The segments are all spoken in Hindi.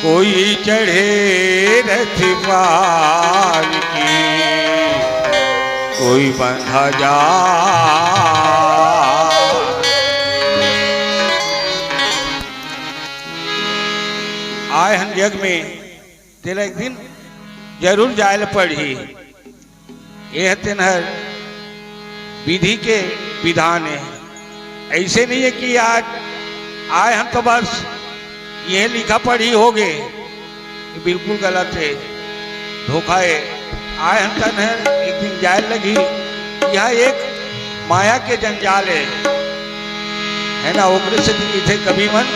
कोई चढ़े रथ पाल की, कोई बंधा जा। आए हम जग में तेरा एक दिन जरूर जायल पड़ी। यह तेनहर विधि के विधान है। ऐसे नहीं है कि आज आए हम तो बस यह लिखा पढ़ी हो गए, ये बिल्कुल गलत है, धोखा है। आए हम तेनहर एक दिन जायल लगी। यह एक माया के जंजाल है ना। ओकरे से थे कभी मन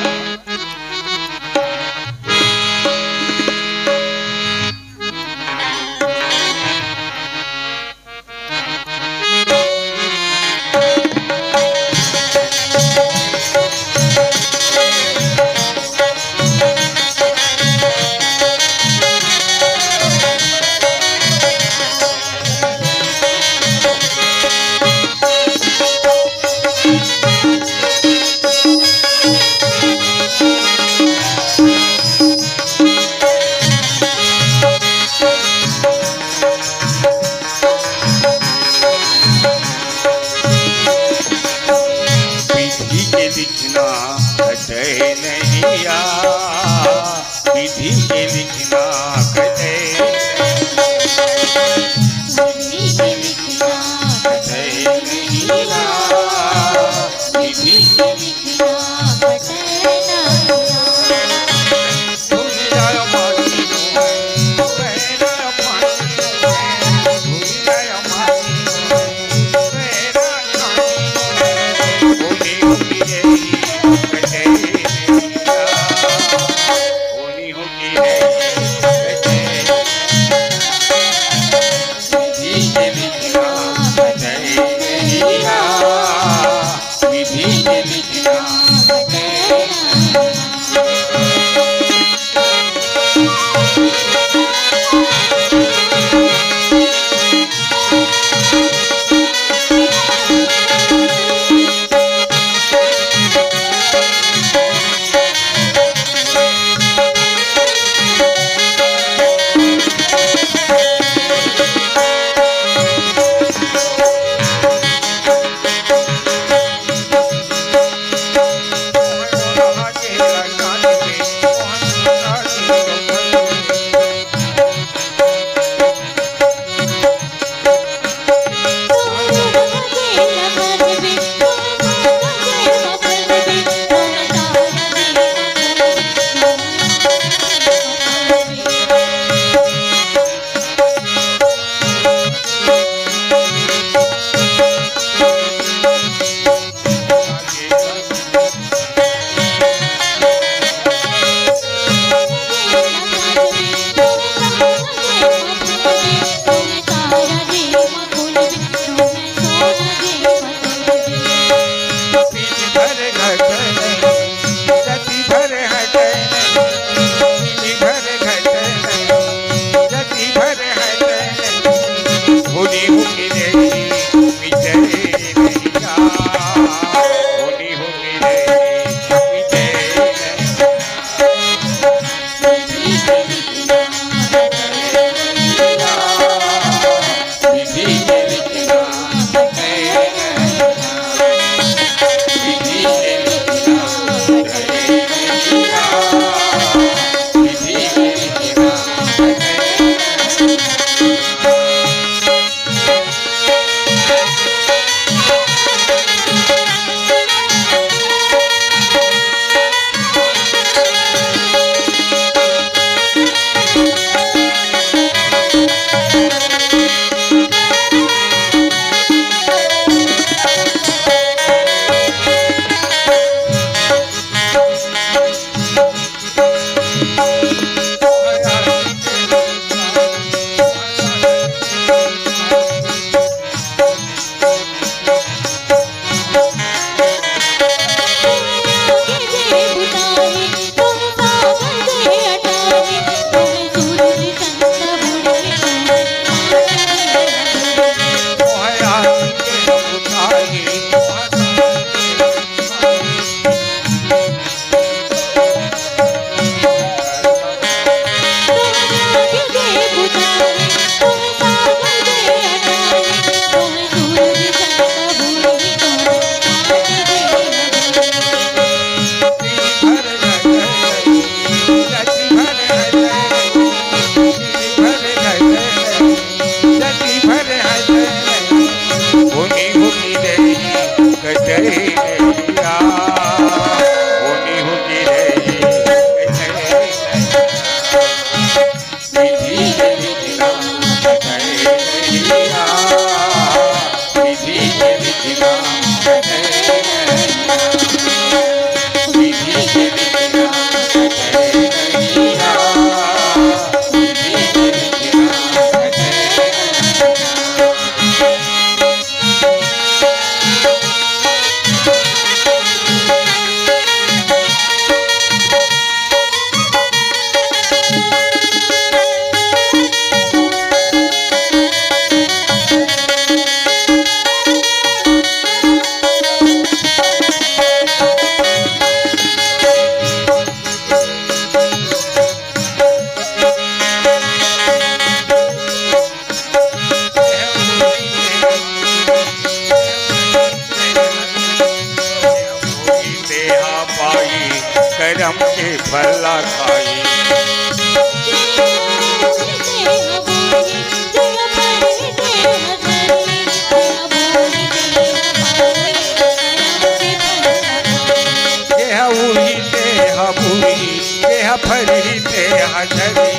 फरी ते हजरी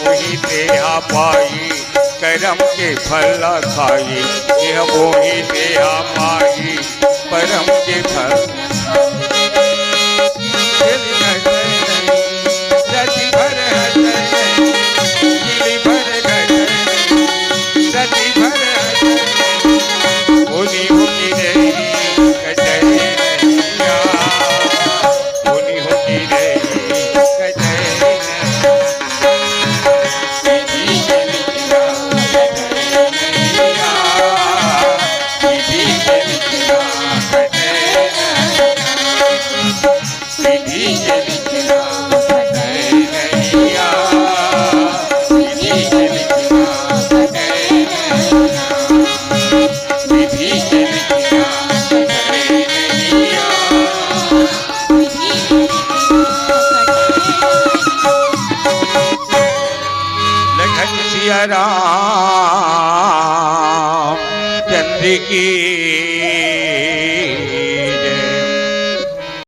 मोही ते पाई करम के फल खाई यह मोही ते पाई परम के फल रति भर गिली भर रति भर होली होगी रे कटरिया होली होगी रे राम चंद्र की